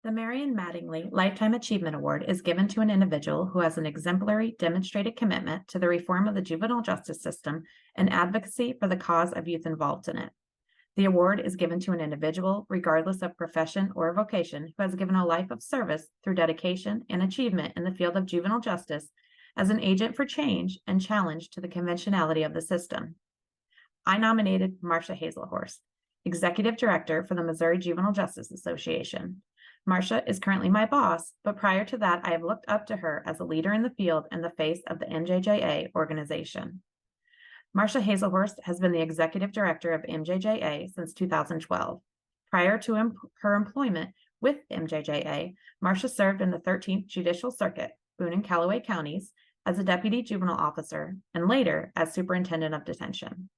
The Marion Mattingly Lifetime Achievement Award is given to an individual who has an exemplary demonstrated commitment to the reform of the juvenile justice system and advocacy for the cause of youth involved in it. The award is given to an individual, regardless of profession or vocation, who has given a life of service through dedication and achievement in the field of juvenile justice as an agent for change and challenge to the conventionality of the system. I nominated Marcia Hazelhorst, Executive Director for the Missouri Juvenile Justice Association. Marcia is currently my boss, but prior to that, I have looked up to her as a leader in the field and the face of the MJJA organization. Marcia Hazelhorst has been the Executive Director of MJJA since 2012. Prior to her employment with MJJA, Marcia served in the 13th Judicial Circuit, Boone and Callaway counties, as a Deputy Juvenile Officer and later as Superintendent of Detention.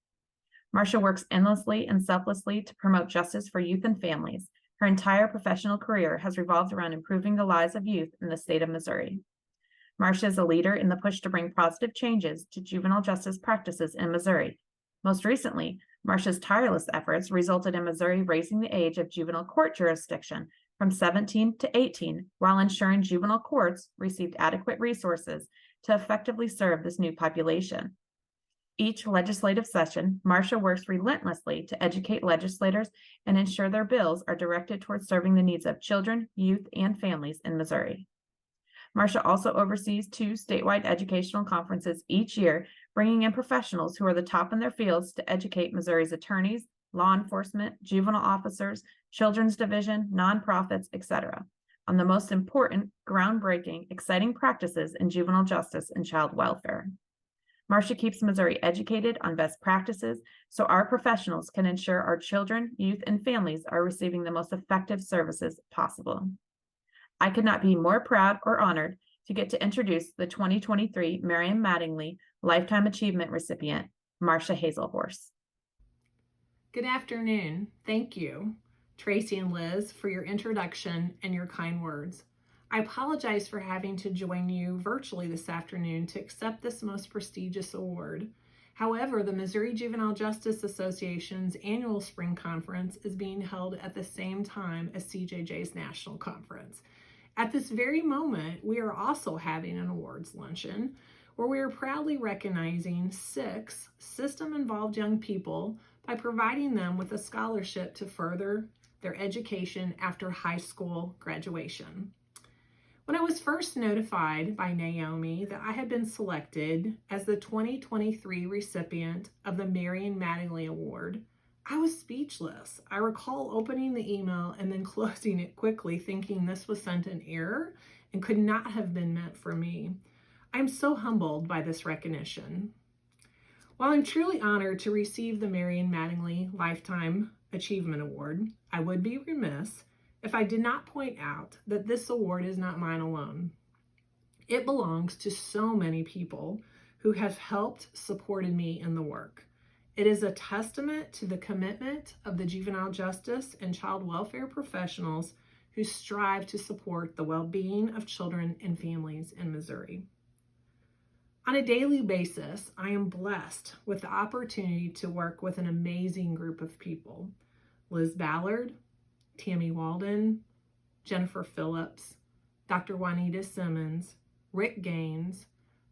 Marcia works endlessly and selflessly to promote justice for youth and families. Her entire professional career has revolved around improving the lives of youth in the state of Missouri. Marcia is a leader in the push to bring positive changes to juvenile justice practices in Missouri. Most recently, Marcia's tireless efforts resulted in Missouri raising the age of juvenile court jurisdiction from 17 to 18, while ensuring juvenile courts received adequate resources to effectively serve this new population. Each legislative session, Marcia works relentlessly to educate legislators and ensure their bills are directed towards serving the needs of children, youth, and families in Missouri. Marcia also oversees 2 statewide educational conferences each year, bringing in professionals who are the top in their fields to educate Missouri's attorneys, law enforcement, juvenile officers, children's division, nonprofits, etc., on the most important, groundbreaking, exciting practices in juvenile justice and child welfare. Marcia keeps Missouri educated on best practices so our professionals can ensure our children, youth, and families are receiving the most effective services possible. I could not be more proud or honored to get to introduce the 2023 Marion Mattingly Lifetime Achievement recipient, Marcia Hazelhorst. Good afternoon. Thank you, Tracy and Liz, for your introduction and your kind words. I apologize for having to join you virtually this afternoon to accept this most prestigious award. However, the Missouri Juvenile Justice Association's annual spring conference is being held at the same time as CJJ's national conference. At this very moment, we are also having an awards luncheon where we are proudly recognizing 6 system-involved young people by providing them with a scholarship to further their education after high school graduation. When I was first notified by Naomi that I had been selected as the 2023 recipient of the Marion Mattingly Award, I was speechless. I recall opening the email and then closing it quickly, thinking this was sent in error and could not have been meant for me. I'm so humbled by this recognition. While I'm truly honored to receive the Marion Mattingly Lifetime Achievement Award, I would be remiss if I did not point out that this award is not mine alone. It belongs to so many people who have helped supported me in the work. It is a testament to the commitment of the juvenile justice and child welfare professionals who strive to support the well-being of children and families in Missouri. On a daily basis, I am blessed with the opportunity to work with an amazing group of people. Liz Ballard, Tammy Walden, Jennifer Phillips, Dr. Juanita Simmons, Rick Gaines,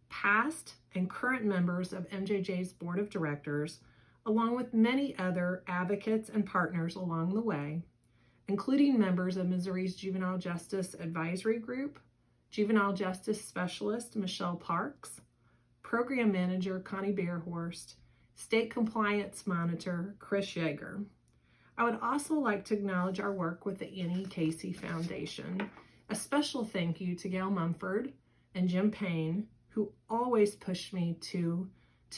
past and current members of MJJ's Board of Directors, along with many other advocates and partners along the way, including members of Missouri's Juvenile Justice Advisory Group, Juvenile Justice Specialist Michelle Parks, Program Manager Connie Bearhorst, State Compliance Monitor Chris Yeager. I would also like to acknowledge our work with the Annie Casey Foundation. A special thank you to Gail Mumford and Jim Payne, who always pushed me to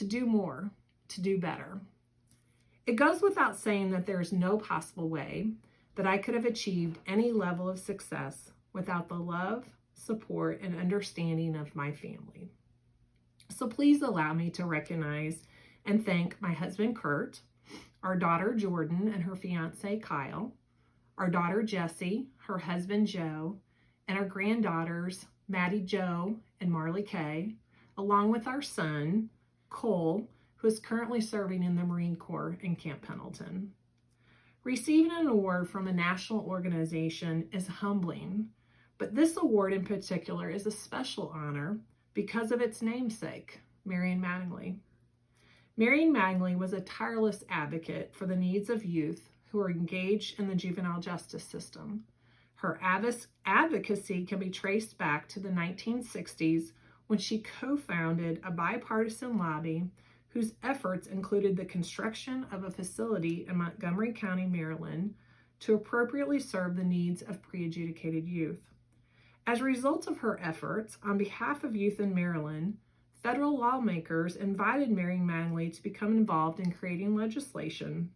do more, to do better. It goes without saying that there is no possible way that I could have achieved any level of success without the love, support, and understanding of my family. So please allow me to recognize and thank my husband, Kurt, our daughter, Jordan, and her fiance, Kyle, our daughter, Jessie, her husband, Joe, and our granddaughters, Maddie Jo and Marley Kay, along with our son, Cole, who is currently serving in the Marine Corps in Camp Pendleton. Receiving an award from a national organization is humbling, but this award in particular is a special honor because of its namesake, Marion Mattingly. Marion Mattingly was a tireless advocate for the needs of youth who are engaged in the juvenile justice system. Her advocacy can be traced back to the 1960s when she co-founded a bipartisan lobby whose efforts included the construction of a facility in Montgomery County, Maryland, to appropriately serve the needs of pre-adjudicated youth. As a result of her efforts, on behalf of youth in Maryland, federal lawmakers invited Marion Mattingly to become involved in creating legislation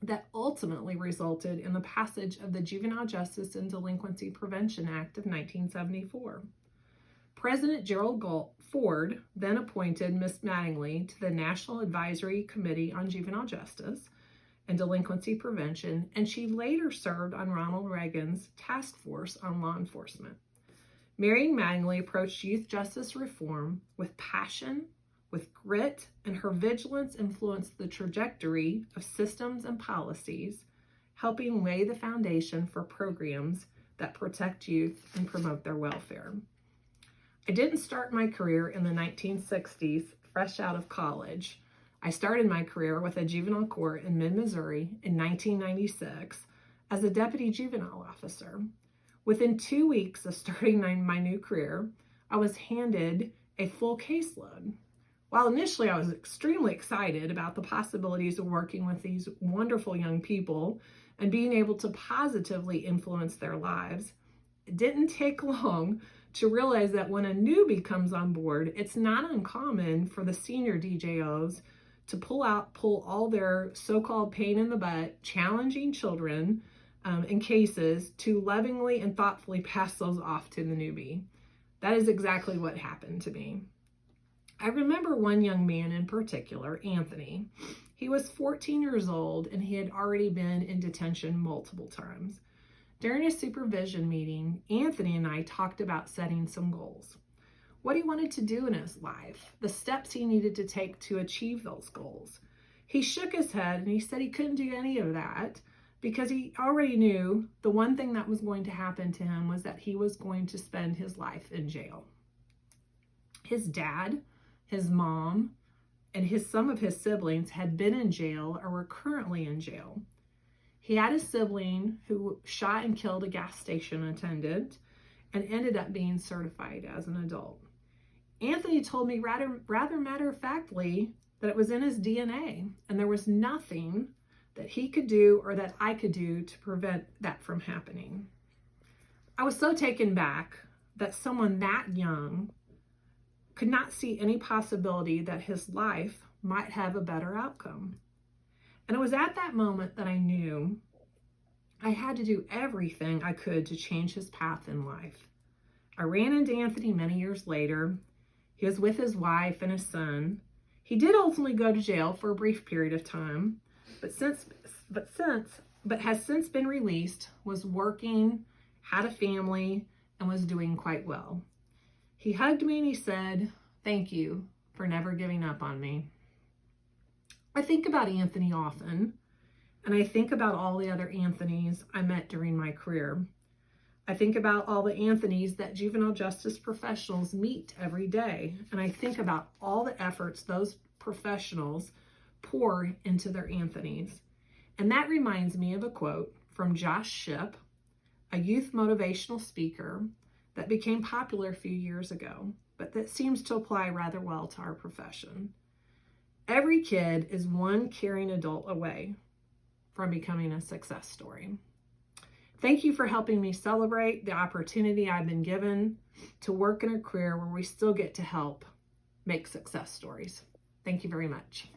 that ultimately resulted in the passage of the Juvenile Justice and Delinquency Prevention Act of 1974. President Gerald Ford then appointed Ms. Mattingly to the National Advisory Committee on Juvenile Justice and Delinquency Prevention, and she later served on Ronald Reagan's task force on law enforcement. Marion Mattingly approached youth justice reform with passion, with grit, and her vigilance influenced the trajectory of systems and policies, helping lay the foundation for programs that protect youth and promote their welfare. I didn't start my career in the 1960s, fresh out of college. I started my career with a juvenile court in mid-Missouri in 1996 as a deputy juvenile officer. Within 2 weeks of starting my new career, I was handed a full caseload. While initially I was extremely excited about the possibilities of working with these wonderful young people and being able to positively influence their lives, it didn't take long to realize that when a newbie comes on board, it's not uncommon for the senior DJOs to pull all their so-called pain in the butt, challenging children in cases to lovingly and thoughtfully pass those off to the newbie. That is exactly what happened to me. I remember one young man in particular, Anthony. He was 14 years old and he had already been in detention multiple times. During a supervision meeting, Anthony and I talked about setting some goals. What he wanted to do in his life, the steps he needed to take to achieve those goals. He shook his head and he said he couldn't do any of that because he already knew the one thing that was going to happen to him was that he was going to spend his life in jail. His dad, his mom, and some of his siblings had been in jail or were currently in jail. He had a sibling who shot and killed a gas station attendant and ended up being certified as an adult. Anthony told me rather matter-of-factly that it was in his DNA and there was nothing that he could do or that I could do to prevent that from happening. I was so taken back that someone that young could not see any possibility that his life might have a better outcome. And it was at that moment that I knew I had to do everything I could to change his path in life. I ran into Anthony many years later. He was with his wife and his son. He did ultimately go to jail for a brief period of time, but has since been released, was working, had a family, and was doing quite well. He hugged me and he said, "Thank you for never giving up on me." I think about Anthony often, and I think about all the other Anthonys I met during my career. I think about all the Anthonys that juvenile justice professionals meet every day, and I think about all the efforts those professionals pour into their Anthonys. And that reminds me of a quote from Josh Shipp, a youth motivational speaker that became popular a few years ago, but that seems to apply rather well to our profession. Every kid is one caring adult away from becoming a success story. Thank you for helping me celebrate the opportunity I've been given to work in a career where we still get to help make success stories. Thank you very much.